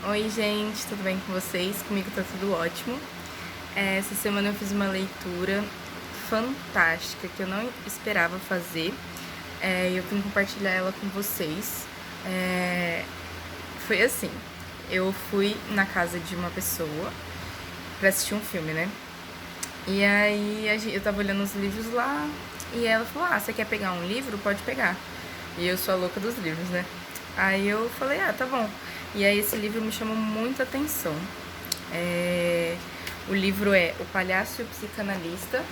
Oi, gente, tudo bem com vocês? Comigo tá tudo ótimo. Essa semana eu fiz uma leitura fantástica que eu não esperava fazer e eu vim compartilhar ela com vocês. Foi assim, eu fui na casa de uma pessoa pra assistir um filme, né? E aí eu tava olhando os livros lá e ela falou, você quer pegar um livro? Pode pegar. E eu sou a louca dos livros, né? Aí eu falei, tá bom. E aí esse livro me chamou muita atenção. O livro é O Palhaço e o Psicanalista,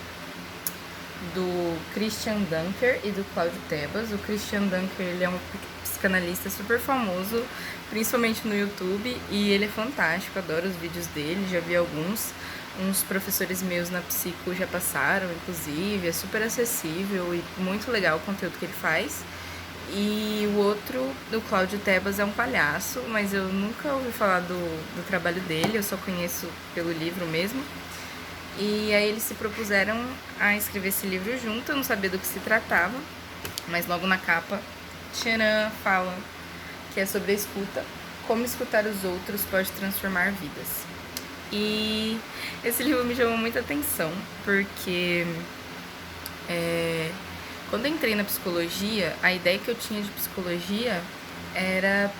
do Christian Dunker e do Cláudio Tebas. O Christian Dunker, ele é um psicanalista super famoso, principalmente no YouTube, e ele é fantástico, adoro os vídeos dele, já vi alguns. Uns professores meus na Psico já passaram, inclusive, é super acessível e muito legal o conteúdo que ele faz. E o outro, do Cláudio Tebas, é um palhaço, mas eu nunca ouvi falar do trabalho dele, eu só conheço pelo livro mesmo. E aí eles se propuseram a escrever esse livro junto, eu não sabia do que se tratava, mas logo na capa, tcharam, fala que é sobre a escuta, como escutar os outros pode transformar vidas. E esse livro me chamou muita atenção, porque quando eu entrei na psicologia, a ideia que eu tinha de psicologia era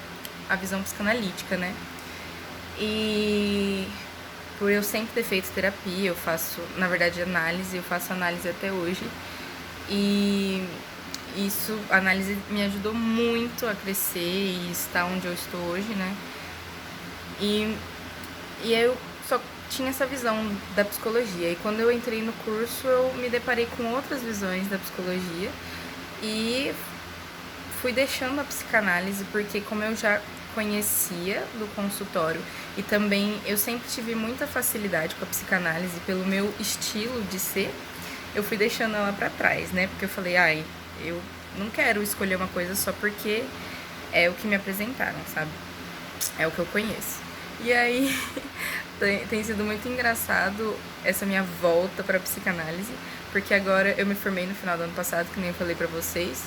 a visão psicanalítica, né? E por eu sempre ter feito terapia, eu faço, na verdade, análise, eu faço análise até hoje. E a análise me ajudou muito a crescer e estar onde eu estou hoje, né? E eu só tinha essa visão da psicologia. E quando eu entrei no curso, eu me deparei com outras visões da psicologia e fui deixando a psicanálise, porque como eu já conhecia do consultório e também eu sempre tive muita facilidade com a psicanálise pelo meu estilo de ser, eu fui deixando ela pra trás, né? Porque eu falei, eu não quero escolher uma coisa só porque é o que me apresentaram, sabe? É o que eu conheço. E aí tem sido muito engraçado essa minha volta pra psicanálise, porque agora eu me formei no final do ano passado, que nem eu falei pra vocês,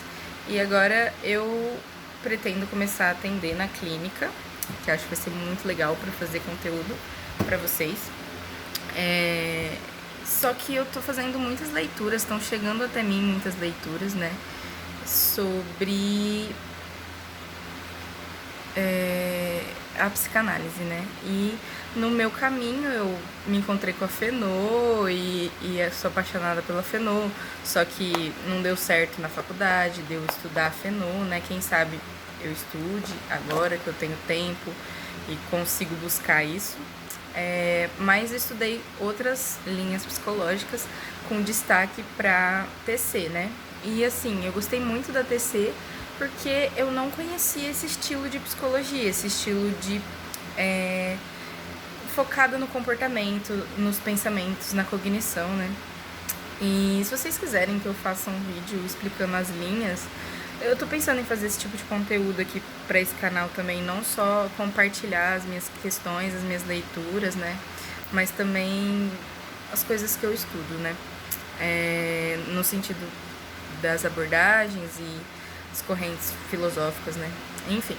e agora eu pretendo começar a atender na clínica, que eu acho que vai ser muito legal pra fazer conteúdo pra vocês. Só que eu tô fazendo muitas leituras, estão chegando até mim muitas leituras, né, sobre a psicanálise, né? E no meu caminho eu me encontrei com a Fenô e sou apaixonada pela Fenô, só que não deu certo na faculdade, deu estudar a Fenô, né? Quem sabe eu estude agora que eu tenho tempo e consigo buscar isso. Mas eu estudei outras linhas psicológicas com destaque para TC, né? E assim, eu gostei muito da TC porque eu não conhecia esse estilo de psicologia, esse estilo de focada no comportamento, nos pensamentos, na cognição, né? E se vocês quiserem que eu faça um vídeo explicando as linhas, eu tô pensando em fazer esse tipo de conteúdo aqui pra esse canal também, não só compartilhar as minhas questões, as minhas leituras, né? Mas também as coisas que eu estudo, né? No sentido das abordagens e as correntes filosóficas, né? Enfim.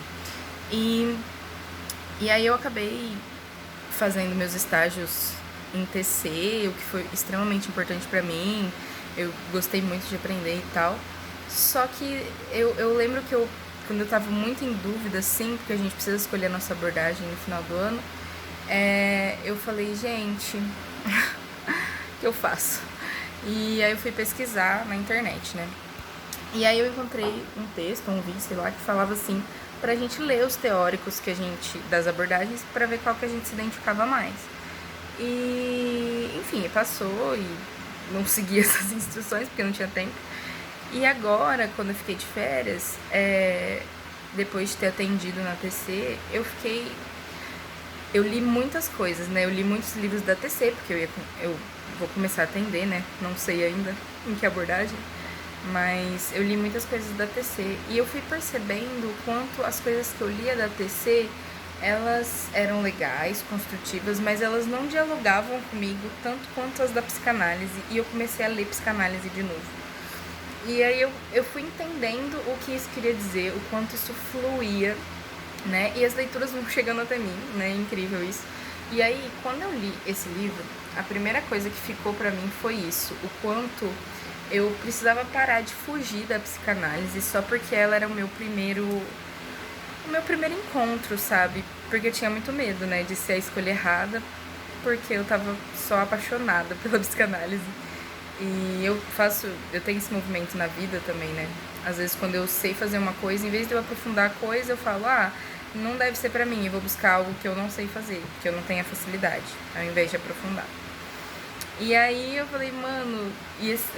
E aí eu acabei fazendo meus estágios em TC, o que foi extremamente importante pra mim. Eu gostei muito de aprender e tal. Só que eu lembro que quando eu tava muito em dúvida, assim, porque a gente precisa escolher a nossa abordagem no final do ano, eu falei, gente, o que eu faço? E aí eu fui pesquisar na internet, né? E aí eu encontrei um texto, um vídeo, sei lá, que falava assim, pra gente ler os teóricos das abordagens, pra ver qual que a gente se identificava mais. E, enfim, passou e não segui essas instruções, porque não tinha tempo. E agora, quando eu fiquei de férias, depois de ter atendido na TC, eu li muitas coisas, né? Eu li muitos livros da TC, porque eu vou começar a atender, né? Não sei ainda em que abordagem, mas eu li muitas coisas da TC e eu fui percebendo o quanto as coisas que eu lia da TC, elas eram legais, construtivas, mas elas não dialogavam comigo tanto quanto as da psicanálise, e eu comecei a ler psicanálise de novo. E aí eu fui entendendo o que isso queria dizer, o quanto isso fluía né? E as leituras vão chegando até mim, né? É incrível isso. E aí, quando eu li esse livro, a primeira coisa que ficou pra mim foi isso, o quanto eu precisava parar de fugir da psicanálise só porque ela era o meu primeiro encontro, sabe? Porque eu tinha muito medo, né, de ser a escolha errada, porque eu tava só apaixonada pela psicanálise. E eu tenho esse movimento na vida também, né? Às vezes quando eu sei fazer uma coisa, em vez de eu aprofundar a coisa, eu falo, não deve ser pra mim, eu vou buscar algo que eu não sei fazer, que eu não tenho a facilidade, ao invés de aprofundar. E aí eu falei, mano,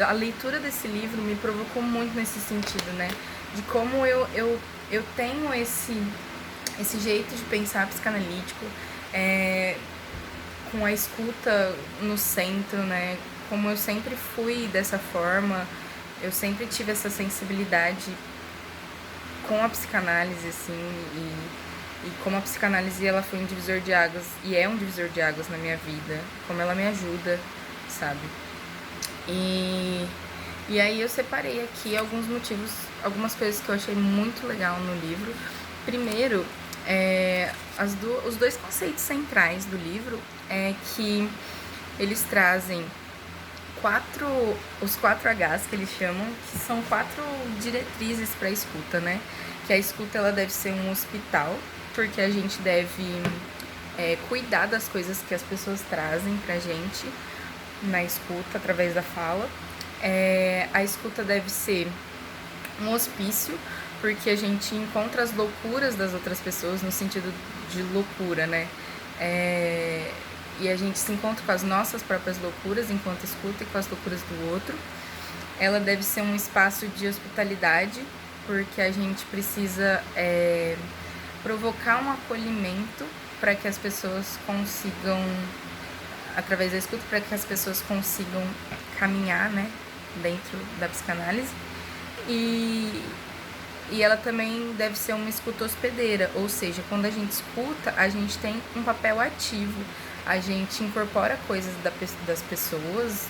a leitura desse livro me provocou muito nesse sentido, né? De como eu tenho esse jeito de pensar psicanalítico, com a escuta no centro, né? Como eu sempre fui dessa forma, eu sempre tive essa sensibilidade com a psicanálise, assim, e como a psicanálise ela foi um divisor de águas, e é um divisor de águas na minha vida, como ela me ajuda, sabe? E aí eu separei aqui alguns motivos, algumas coisas que eu achei muito legal no livro. Primeiro, os dois conceitos centrais do livro é que eles trazem os 4 Hs que eles chamam, que são 4 diretrizes para a escuta, né? Que a escuta ela deve ser um hospital, porque a gente deve cuidar das coisas que as pessoas trazem pra gente na escuta, através da fala. A escuta deve ser um hospício, porque a gente encontra as loucuras das outras pessoas, no sentido de loucura, né? E a gente se encontra com as nossas próprias loucuras enquanto escuta e com as loucuras do outro. Ela deve ser um espaço de hospitalidade, porque a gente precisa provocar um acolhimento para que as pessoas consigam, através da escuta, para que as pessoas consigam caminhar, né, dentro da psicanálise. E ela também deve ser uma escuta hospedeira, ou seja, quando a gente escuta, a gente tem um papel ativo, a gente incorpora coisas das pessoas,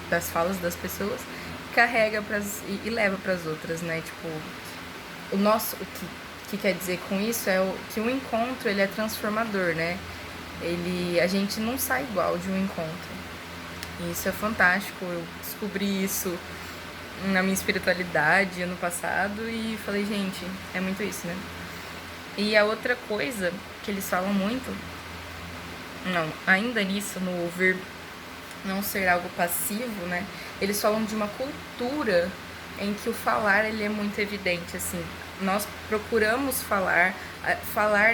das falas das pessoas, carrega e leva para as outras, né? Tipo, o que quer dizer com isso é que o encontro ele é transformador, né? A gente não sai igual de um encontro. E isso é fantástico. Eu descobri isso na minha espiritualidade ano passado e falei, gente, é muito isso, né? E a outra coisa que eles falam muito, ainda nisso, no ouvir não ser algo passivo, né? Eles falam de uma cultura em que o falar ele é muito evidente, assim. Nós procuramos falar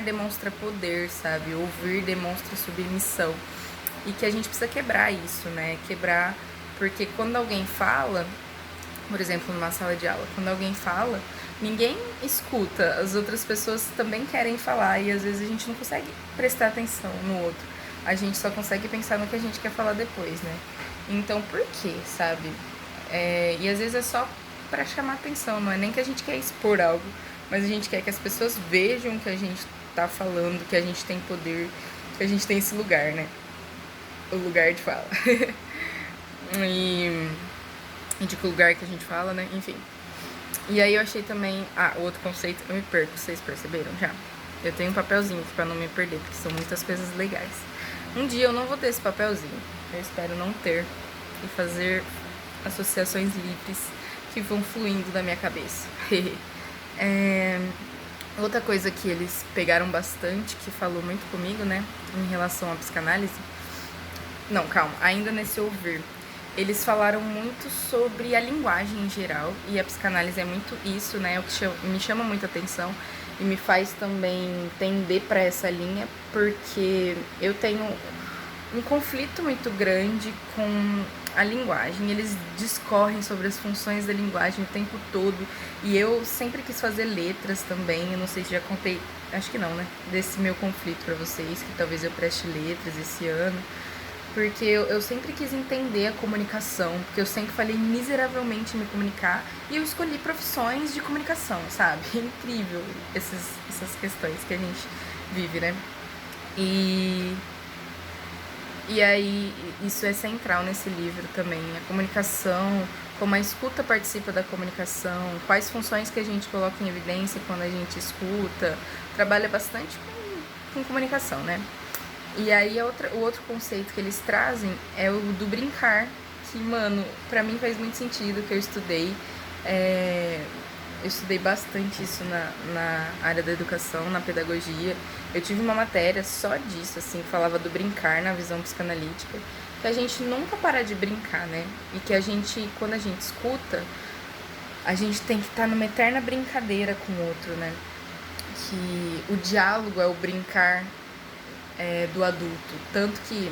demonstra poder, sabe? Ouvir demonstra submissão. E que a gente precisa quebrar isso, né? Quebrar, porque quando alguém fala, por exemplo, numa sala de aula, quando alguém fala, ninguém escuta, as outras pessoas também querem falar e às vezes a gente não consegue prestar atenção no outro. A gente só consegue pensar no que a gente quer falar depois, né? Então, por quê, sabe? E às vezes é só pra chamar atenção, não é nem que a gente quer expor algo, mas a gente quer que as pessoas vejam que a gente tá falando, que a gente tem poder, que a gente tem esse lugar, né? O lugar de fala. E de que lugar que a gente fala, né? Enfim. E aí eu achei também... o outro conceito, eu me perco, vocês perceberam já? Eu tenho um papelzinho aqui pra não me perder, porque são muitas coisas legais. Um dia eu não vou ter esse papelzinho. Eu espero não ter. E fazer associações livres que vão fluindo da minha cabeça. Outra coisa que eles pegaram bastante, que falou muito comigo, né? Em relação à psicanálise. Não, calma. Ainda nesse ouvir. Eles falaram muito sobre a linguagem em geral, e a psicanálise é muito isso, né? O que me chama muita atenção e me faz também tender para essa linha, porque eu tenho um conflito muito grande com a linguagem. Eles discorrem sobre as funções da linguagem o tempo todo, e eu sempre quis fazer letras também. Eu não sei se já contei, acho que não, né? Desse meu conflito para vocês, que talvez eu preste letras esse ano. Porque eu sempre quis entender a comunicação, porque eu sempre falei miseravelmente em me comunicar, e eu escolhi profissões de comunicação, sabe? É incrível essas questões que a gente vive, né? E aí, isso é central nesse livro também, a comunicação, como a escuta participa da comunicação, quais funções que a gente coloca em evidência quando a gente escuta. Trabalha bastante com comunicação, né? E aí o outro conceito que eles trazem é o do brincar, que, mano, pra mim faz muito sentido, que eu estudei. Eu estudei bastante isso na área da educação, na pedagogia. Eu tive uma matéria só disso, assim, que falava do brincar na visão psicanalítica. Que a gente nunca para de brincar, né? E que a gente, quando a gente escuta, a gente tem que estar numa eterna brincadeira com o outro, né? Que o diálogo é o brincar do adulto. Tanto que,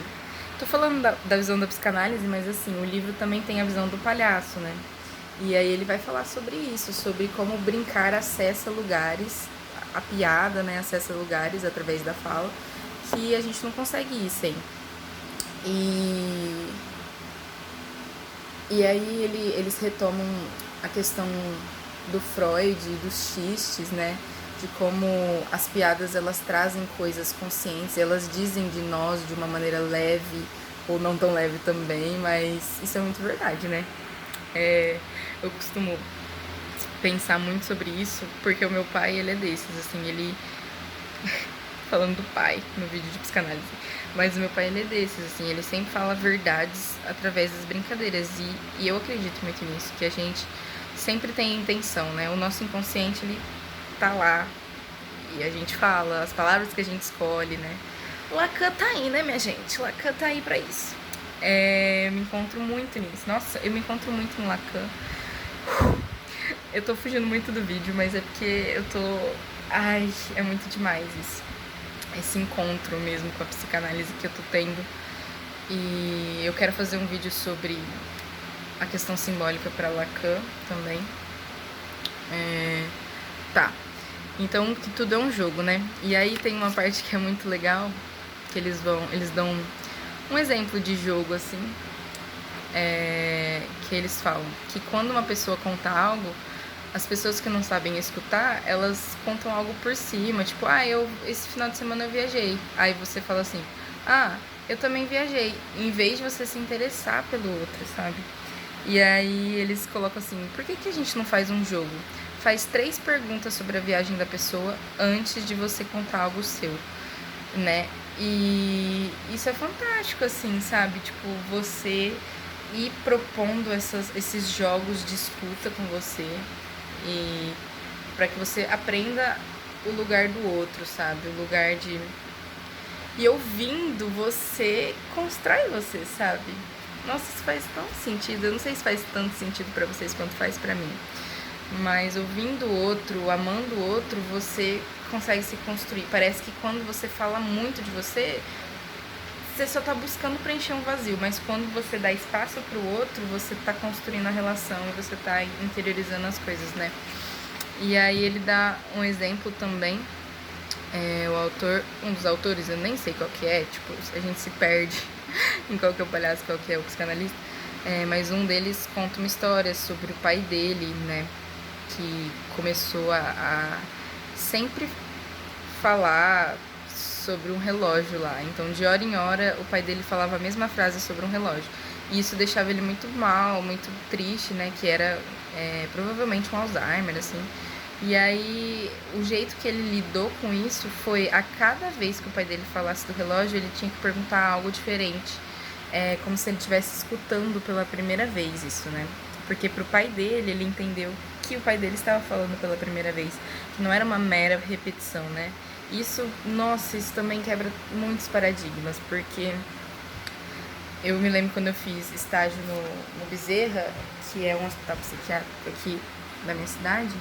tô falando da visão da psicanálise, mas assim, o livro também tem a visão do palhaço, né? E aí ele vai falar sobre isso, sobre como brincar acessa lugares, a piada, né, acessa lugares através da fala, que a gente não consegue ir sem. E aí eles retomam a questão do Freud, dos xistes, né, de como as piadas elas trazem coisas conscientes, elas dizem de nós de uma maneira leve, ou não tão leve também, mas isso é muito verdade, né? Eu costumo pensar muito sobre isso, porque o meu pai, ele é desses, assim, ele... falando do pai no vídeo de psicanálise, mas o meu pai, ele é desses, assim, ele sempre fala verdades através das brincadeiras, e eu acredito muito nisso, que a gente sempre tem intenção, né? O nosso inconsciente, ele tá lá, e a gente fala as palavras que a gente escolhe, né? Lacan tá aí, né, minha gente? Lacan tá aí pra isso. Me encontro muito nisso. Nossa, eu me encontro muito no Lacan. Eu tô fugindo muito do vídeo, mas é porque eu tô... Ai, é muito demais isso. Esse encontro mesmo com a psicanálise que eu tô tendo. E eu quero fazer um vídeo sobre a questão simbólica pra Lacan também. Tá. Então, que tudo é um jogo, né? E aí tem uma parte que é muito legal, que eles dão um exemplo de jogo, assim, que eles falam que quando uma pessoa conta algo, as pessoas que não sabem escutar, elas contam algo por cima, tipo, esse final de semana eu viajei. Aí você fala assim, eu também viajei, em vez de você se interessar pelo outro, sabe? E aí eles colocam assim, por que a gente não faz um jogo? Faz 3 perguntas sobre a viagem da pessoa antes de você contar algo seu, né? E isso é fantástico, assim, sabe? Tipo, você ir propondo esses jogos de escuta com você e para que você aprenda o lugar do outro, sabe? O lugar de... E ouvindo, você constrói você, sabe? Nossa, isso faz tanto sentido. Eu não sei se faz tanto sentido pra vocês quanto faz pra mim. Mas ouvindo o outro, amando o outro, você consegue se construir. Parece que quando você fala muito de você, você só tá buscando preencher um vazio. Mas quando você dá espaço pro outro, você tá construindo a relação e você tá interiorizando as coisas, né? E aí ele dá um exemplo também. O autor, um dos autores, eu nem sei qual que é, tipo, a gente se perde em qual que é o palhaço, qual que é o psicanalista. Mas um deles conta uma história sobre o pai dele, né? Que começou a sempre falar sobre um relógio lá. Então, de hora em hora, o pai dele falava a mesma frase sobre um relógio. E isso deixava ele muito mal, muito triste, né? Que era provavelmente um Alzheimer, assim. E aí, o jeito que ele lidou com isso foi, a cada vez que o pai dele falasse do relógio, ele tinha que perguntar algo diferente. Como se ele estivesse escutando pela primeira vez isso, né? Porque pro pai dele, ele entendeu que o pai dele estava falando pela primeira vez, que não era uma mera repetição, né? Isso, nossa, isso também quebra muitos paradigmas, porque eu me lembro quando eu fiz estágio no Bezerra, que é um hospital psiquiátrico aqui da minha cidade,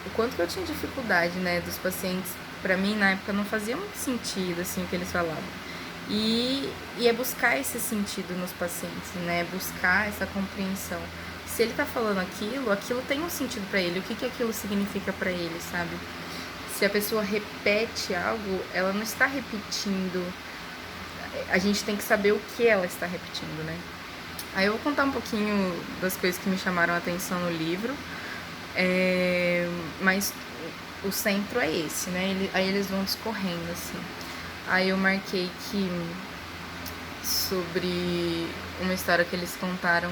o quanto que eu tinha dificuldade, né, dos pacientes. Pra mim, na época, não fazia muito sentido, assim, o que eles falavam. E é buscar esse sentido nos pacientes, né, buscar essa compreensão. Se ele tá falando aquilo tem um sentido pra ele. O que aquilo significa pra ele, sabe? Se a pessoa repete algo, ela não está repetindo. A gente tem que saber o que ela está repetindo, né? Aí eu vou contar um pouquinho das coisas que me chamaram a atenção no livro. Mas o centro é esse, né? Aí eles vão discorrendo, assim. Aí eu marquei que sobre uma história que eles contaram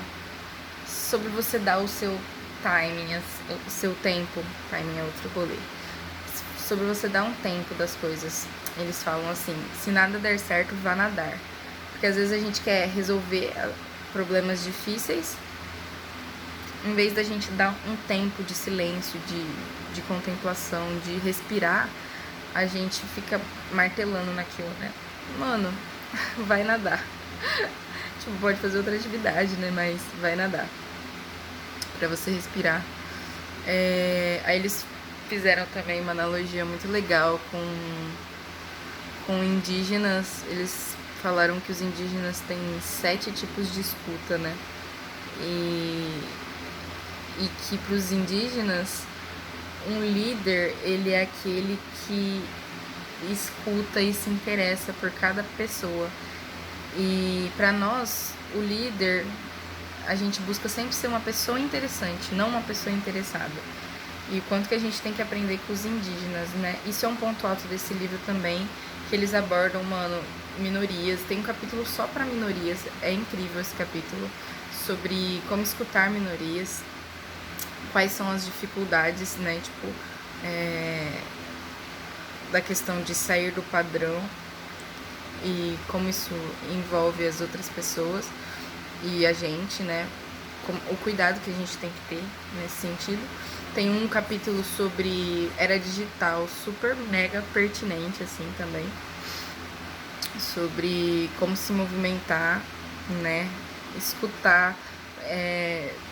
sobre você dar o seu timing, o seu tempo. Timing é outro rolê. Sobre você dar um tempo das coisas. Eles falam assim, se nada der certo, vá nadar. Porque às vezes a gente quer resolver problemas difíceis, em vez da gente dar um tempo de silêncio, de contemplação, de respirar, a gente fica martelando naquilo, né? Mano, vai nadar. Tipo, pode fazer outra atividade, né? Mas vai nadar. Pra você respirar. Aí eles fizeram também uma analogia muito legal com indígenas. Eles falaram que os indígenas têm 7 tipos de escuta, né? E que para os indígenas, um líder, ele é aquele que escuta e se interessa por cada pessoa. E para nós, o líder, a gente busca sempre ser uma pessoa interessante, não uma pessoa interessada. E o quanto que a gente tem que aprender com os indígenas, né? Isso é um ponto alto desse livro também, que eles abordam, mano, minorias. Tem um capítulo só para minorias, é incrível esse capítulo, sobre como escutar minorias, quais são as dificuldades, né? Tipo, da questão de sair do padrão e como isso envolve as outras pessoas e a gente, né? O cuidado que a gente tem que ter nesse sentido. Tem um capítulo sobre era digital, super mega pertinente, assim, também. Sobre como se movimentar, né? Escutar,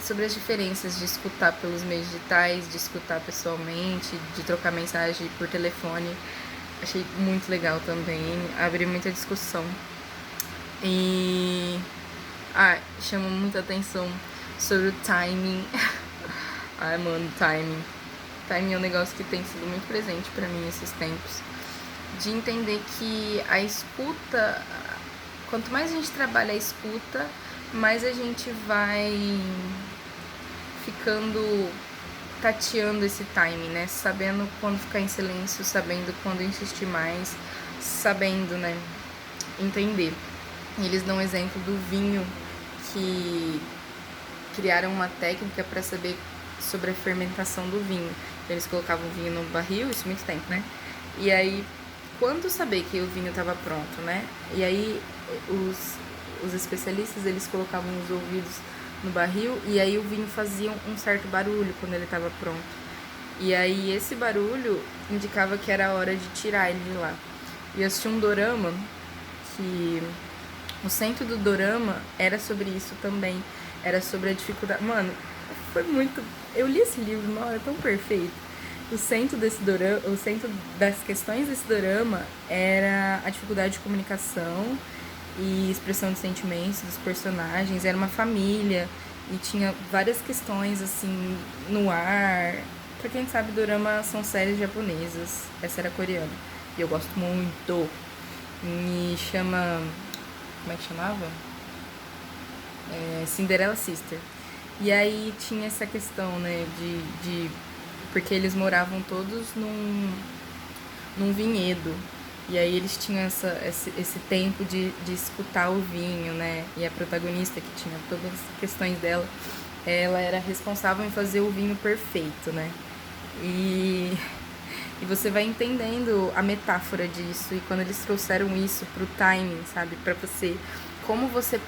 sobre as diferenças de escutar pelos meios digitais, de escutar pessoalmente, de trocar mensagem por telefone. Achei muito legal também, abriu muita discussão. E chama muita atenção sobre o timing. Ai, mano, timing. Timing é um negócio que tem sido muito presente pra mim esses tempos. De entender que a escuta, quanto mais a gente trabalha a escuta, mais a gente vai ficando tateando esse timing, né? Sabendo quando ficar em silêncio, sabendo quando insistir mais, sabendo, né? Entender. Eles dão um exemplo do vinho, que criaram uma técnica para saber sobre a fermentação do vinho. Eles colocavam o vinho no barril, isso muito tempo, né? E aí, quando saber que o vinho estava pronto, né? E aí, os especialistas, eles colocavam os ouvidos no barril e aí o vinho fazia um certo barulho quando ele estava pronto. E aí, esse barulho indicava que era a hora de tirar ele de lá. E eu assisti um dorama que o centro do dorama era sobre isso também. Era sobre a dificuldade. Mano, foi muito. Eu li esse livro, não, é tão perfeito. O centro desse dorama, o centro das questões desse dorama era a dificuldade de comunicação e expressão de sentimentos dos personagens. Era uma família e tinha várias questões assim no ar. Pra quem sabe, dorama são séries japonesas. Essa era coreana e eu gosto muito. Me chama. Como é que chamava? Cinderella Sister. E aí tinha essa questão, né, porque eles moravam todos num vinhedo. E aí eles tinham esse tempo de escutar o vinho, né? E a protagonista, que tinha todas as questões dela, ela era responsável em fazer o vinho perfeito, né? E você vai entendendo a metáfora disso. E quando eles trouxeram isso pro timing, sabe? Pra você, como você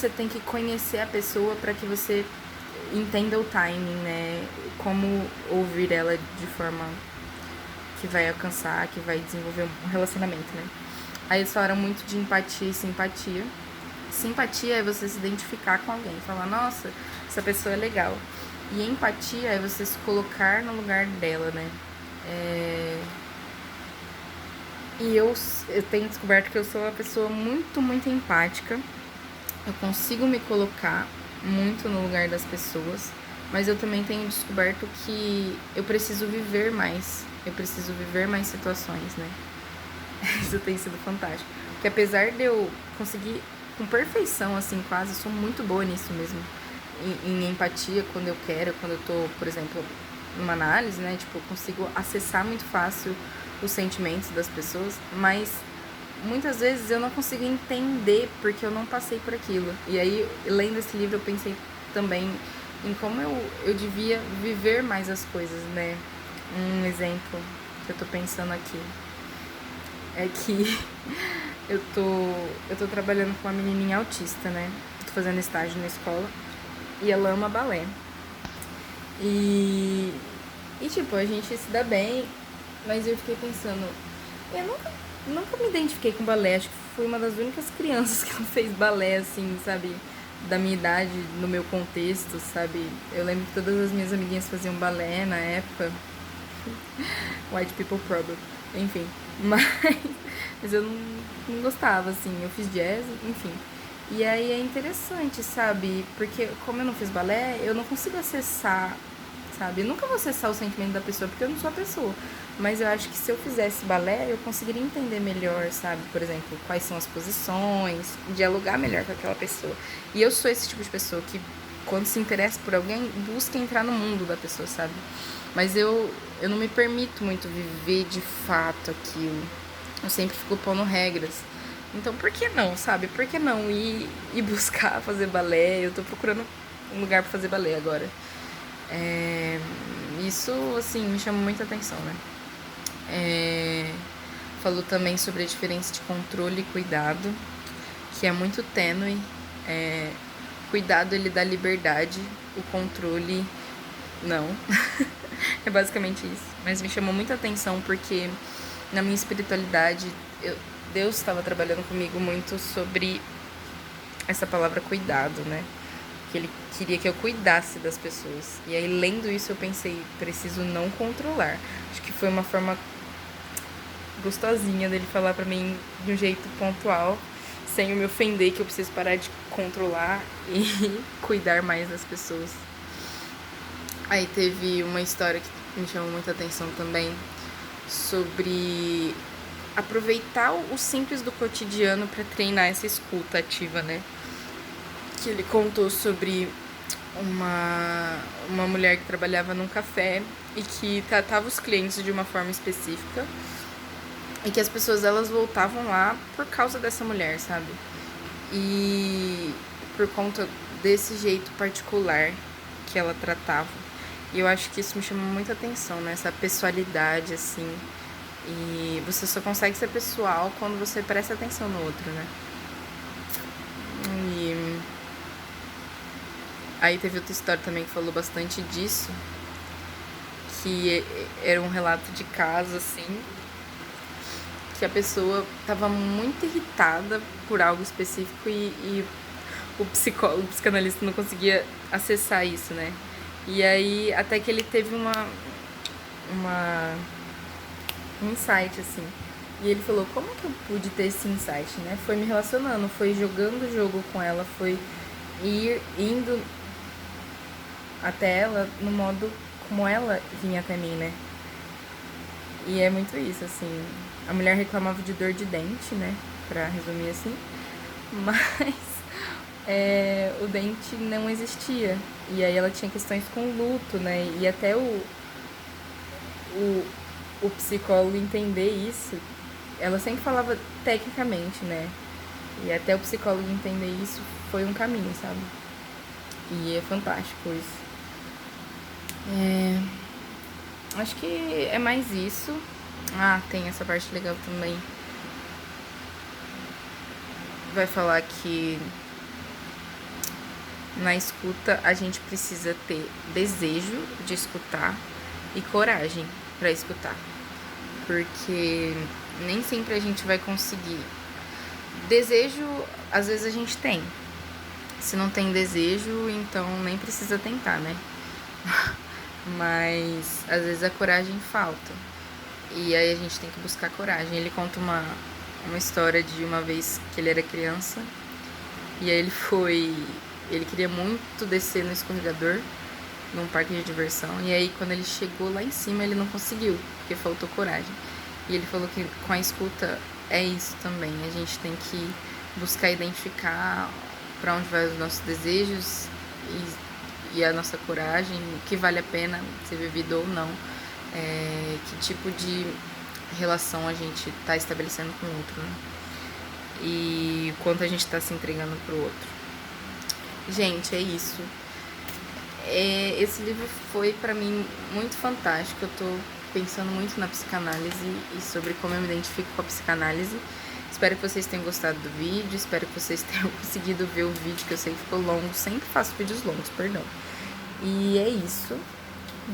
tem que conhecer a pessoa para que você entenda o timing, né? Como ouvir ela de forma que vai alcançar, que vai desenvolver um relacionamento, né? Aí eles falaram muito de empatia e simpatia. Simpatia é você se identificar com alguém, falar, nossa, essa pessoa é legal. E empatia é você se colocar no lugar dela, né? E eu tenho descoberto que eu sou uma pessoa muito, muito empática. Eu consigo me colocar muito no lugar das pessoas, mas eu também tenho descoberto que eu preciso viver mais. Eu preciso viver mais situações, né? Isso tem sido fantástico. Porque apesar de eu conseguir com perfeição, assim, quase, eu sou muito boa nisso mesmo. Em empatia, quando eu quero, quando eu tô, por exemplo, numa análise, né? Tipo, eu consigo acessar muito fácil os sentimentos das pessoas, mas muitas vezes eu não consigo entender porque eu não passei por aquilo. E aí, lendo esse livro, eu pensei também em como eu devia viver mais as coisas, né? Um exemplo que eu tô pensando aqui é que eu tô trabalhando com uma menininha autista, né? Tô fazendo estágio na escola e ela ama balé. E tipo, a gente se dá bem, mas eu fiquei pensando, eu nunca me identifiquei com balé, acho que fui uma das únicas crianças que não fez balé, assim, sabe, da minha idade, no meu contexto, sabe? Eu lembro que todas as minhas amiguinhas faziam balé na época, White People Problem, enfim, mas, mas eu não gostava, assim, eu fiz jazz, enfim. E aí é interessante, sabe? Porque como eu não fiz balé, eu não consigo acessar, sabe? Eu nunca vou acessar o sentimento da pessoa, porque eu não sou a pessoa. Mas eu acho que se eu fizesse balé, eu conseguiria entender melhor, sabe? Por exemplo, quais são as posições, dialogar melhor com aquela pessoa. E eu sou esse tipo de pessoa que, quando se interessa por alguém, busca entrar no mundo da pessoa, sabe? Mas eu não me permito muito viver de fato aquilo. Eu sempre fico pondo regras. Então, por que não, sabe? Por que não ir buscar fazer balé? Eu tô procurando um lugar pra fazer balé agora. Isso, assim, me chama muita atenção, né? Falou também sobre a diferença de controle e cuidado, que é muito tênue. Cuidado, ele dá liberdade, o controle, não. É basicamente isso. Mas me chamou muita atenção porque na minha espiritualidade, Deus estava trabalhando comigo muito sobre essa palavra cuidado, né? Que ele queria que eu cuidasse das pessoas. E aí, lendo isso, eu pensei, preciso não controlar. Acho que foi uma forma gostosinha dele falar pra mim de um jeito pontual, sem eu me ofender, que eu preciso parar de controlar e cuidar mais das pessoas. Aí teve uma história que me chamou muita atenção também, sobre aproveitar o simples do cotidiano para treinar essa escuta ativa, né? Que ele contou sobre uma mulher que trabalhava num café e que tratava os clientes de uma forma específica e que as pessoas elas voltavam lá por causa dessa mulher, sabe? E por conta desse jeito particular que ela tratava. E eu acho que isso me chamou muita atenção, né? Essa pessoalidade, assim. E você só consegue ser pessoal quando você presta atenção no outro, né? E aí teve outra história também que falou bastante disso, que era um relato de caso, assim, que a pessoa estava muito irritada por algo específico e o psicólogo, o psicanalista não conseguia acessar isso, né? E aí até que ele teve um insight, assim. E ele falou, como que eu pude ter esse insight, né? Foi me relacionando, foi jogando o jogo com ela, foi indo até ela no modo como ela vinha até mim, né? E é muito isso, assim. A mulher reclamava de dor de dente, né? Pra resumir assim. Mas o dente não existia. E aí ela tinha questões com luto, né? E até o psicólogo entender isso, ela sempre falava tecnicamente, né? E até o psicólogo entender isso foi um caminho, sabe? E é fantástico isso. Acho que é mais isso. Ah, tem essa parte legal também. Vai falar que na escuta a gente precisa ter desejo de escutar e coragem para escutar. Porque nem sempre a gente vai conseguir. Desejo, às vezes a gente tem. Se não tem desejo, então nem precisa tentar, né? Mas às vezes a coragem falta. E aí a gente tem que buscar coragem. Ele conta uma história de uma vez que ele era criança. E aí ele queria muito descer no escorregador num parque de diversão. E aí quando ele chegou lá em cima ele não conseguiu, porque faltou coragem. E ele falou que com a escuta é isso também. A gente tem que buscar identificar para onde vai os nossos desejos e a nossa coragem, o que vale a pena ser vivido ou não, que tipo de relação a gente está estabelecendo com o outro, né? e o quanto a gente tá se entregando pro outro. Gente, é isso. Esse livro foi pra mim muito fantástico. Eu tô pensando muito na psicanálise e sobre como eu me identifico com a psicanálise. Espero que vocês tenham gostado do vídeo, espero que vocês tenham conseguido ver o vídeo, que eu sei que ficou longo, sempre faço vídeos longos, perdão. E é isso.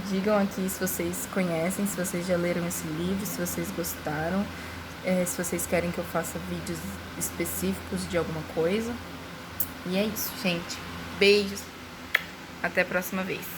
Digam aqui se vocês conhecem, se vocês já leram esse livro, se vocês gostaram, se vocês querem que eu faça vídeos específicos de alguma coisa. E é isso, gente. Beijos. Até a próxima vez.